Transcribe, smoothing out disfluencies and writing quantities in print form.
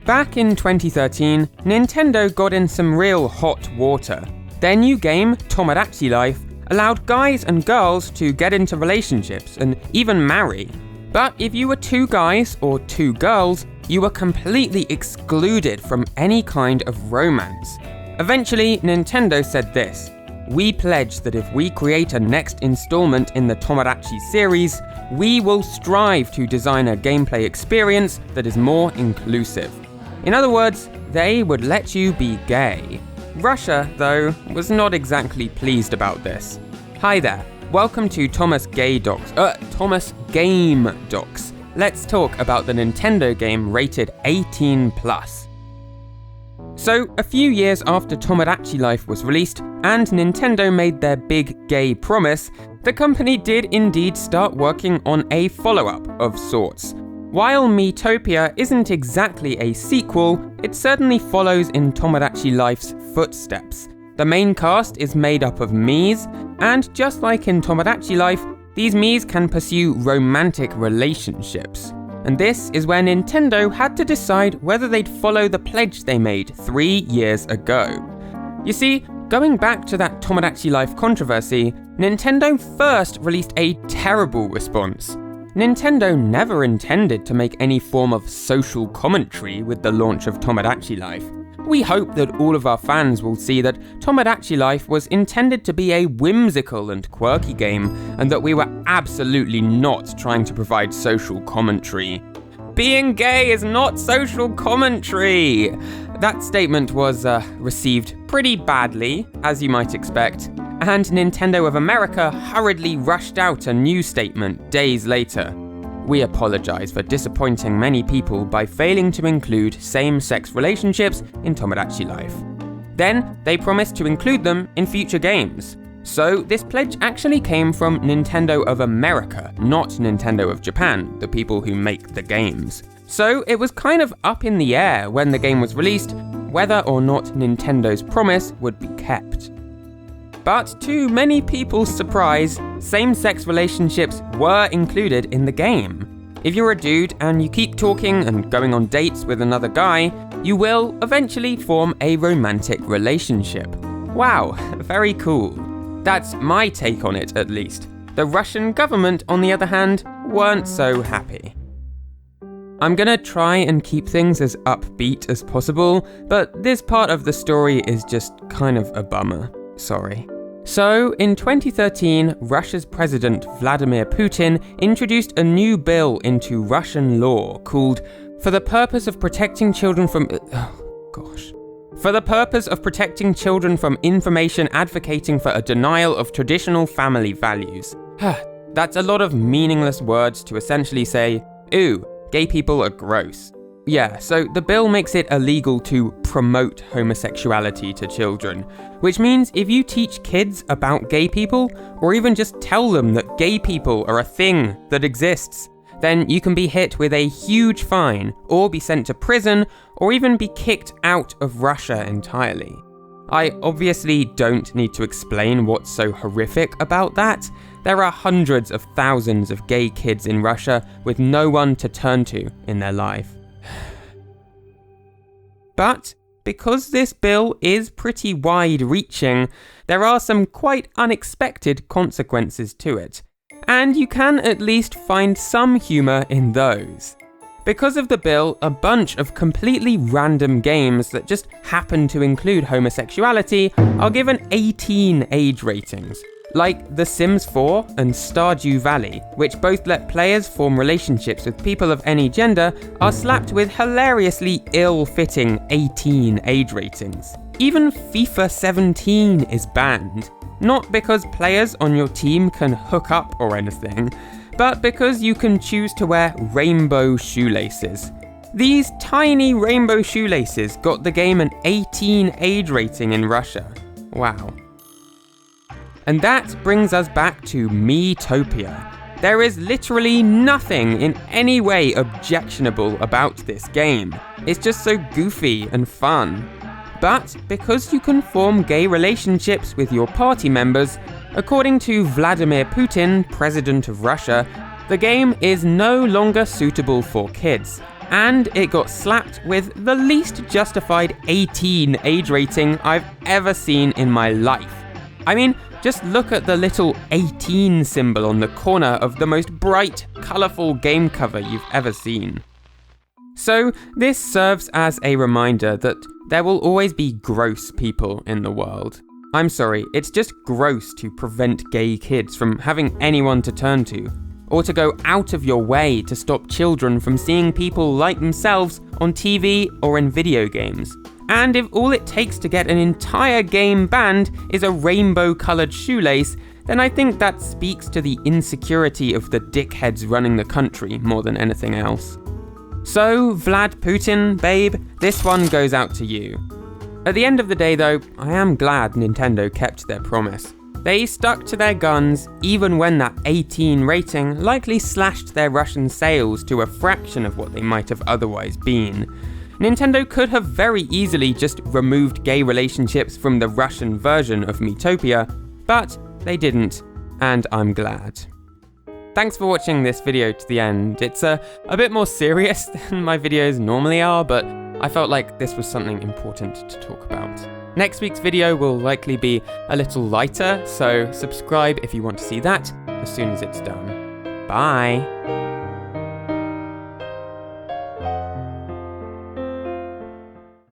Back in 2013, Nintendo got in some real hot water. Their new game, Tomodachi Life, allowed guys and girls to get into relationships and even marry. But if you were two guys or two girls, you were completely excluded from any kind of romance. Eventually, Nintendo said this: "We pledge that if we create a next installment in the Tomodachi series, we will strive to design a gameplay experience that is more inclusive." In other words, they would let you be gay. Russia, though, was not exactly pleased about this. Hi there, welcome to Thomas Game Docs. Let's talk about the Nintendo game rated 18+. So, a few years after Tomodachi Life was released, and Nintendo made their big gay promise, the company did indeed start working on a follow-up of sorts. While Miitopia isn't exactly a sequel, it certainly follows in Tomodachi Life's footsteps. The main cast is made up of Miis, and just like in Tomodachi Life, these Miis can pursue romantic relationships. And this is where Nintendo had to decide whether they'd follow the pledge they made 3 years ago. You see, going back to that Tomodachi Life controversy, Nintendo first released a terrible response. Nintendo never intended to make any form of social commentary with the launch of Tomodachi Life. We hope that all of our fans will see that Tomodachi Life was intended to be a whimsical and quirky game, and that we were absolutely not trying to provide social commentary. Being gay is not social commentary! That statement was received pretty badly, as you might expect, and Nintendo of America hurriedly rushed out a new statement days later. We apologize for disappointing many people by failing to include same-sex relationships in Tomodachi Life. Then, they promised to include them in future games. So, this pledge actually came from Nintendo of America, not Nintendo of Japan, the people who make the games. So, it was kind of up in the air when the game was released, whether or not Nintendo's promise would be kept. But to many people's surprise, same-sex relationships were included in the game. If you're a dude and you keep talking and going on dates with another guy, you will eventually form a romantic relationship. Wow, very cool. That's my take on it, at least. The Russian government, on the other hand, weren't so happy. I'm gonna try and keep things as upbeat as possible, but this part of the story is just kind of a bummer. Sorry. So, in 2013, Russia's President Vladimir Putin introduced a new bill into Russian law called For the Purpose of Protecting Children from Information Advocating for a Denial of Traditional Family Values. That's a lot of meaningless words to essentially say, ooh, gay people are gross. Yeah, so the bill makes it illegal to promote homosexuality to children, which means if you teach kids about gay people, or even just tell them that gay people are a thing that exists, then you can be hit with a huge fine, or be sent to prison, or even be kicked out of Russia entirely. I obviously don't need to explain what's so horrific about that. There are hundreds of thousands of gay kids in Russia with no one to turn to in their life. But because this bill is pretty wide-reaching, there are some quite unexpected consequences to it, and you can at least find some humour in those. Because of the bill, a bunch of completely random games that just happen to include homosexuality are given 18 age ratings, like The Sims 4 and Stardew Valley, which both let players form relationships with people of any gender, are slapped with hilariously ill-fitting 18 age ratings. Even FIFA 17 is banned, not because players on your team can hook up or anything, but because you can choose to wear rainbow shoelaces. These tiny rainbow shoelaces got the game an 18 age rating in Russia. Wow. And that brings us back to Miitopia. There is literally nothing in any way objectionable about this game. It's just so goofy and fun. But because you can form gay relationships with your party members, according to Vladimir Putin, president of Russia, the game is no longer suitable for kids, and it got slapped with the least justified 18 age rating I've ever seen in my life. I mean, just look at the little 18 symbol on the corner of the most bright, colourful game cover you've ever seen. So, this serves as a reminder that there will always be gross people in the world. I'm sorry, it's just gross to prevent gay kids from having anyone to turn to, or to go out of your way to stop children from seeing people like themselves on TV or in video games. And if all it takes to get an entire game banned is a rainbow-coloured shoelace, then I think that speaks to the insecurity of the dickheads running the country more than anything else. So, Vlad Putin, babe, this one goes out to you. At the end of the day though, I am glad Nintendo kept their promise. They stuck to their guns even when that 18 rating likely slashed their Russian sales to a fraction of what they might have otherwise been. Nintendo could have very easily just removed gay relationships from the Russian version of Miitopia, but they didn't, and I'm glad. Thanks for watching this video to the end. It's a bit more serious than my videos normally are, but I felt like this was something important to talk about. Next week's video will likely be a little lighter, so subscribe if you want to see that as soon as it's done. Bye!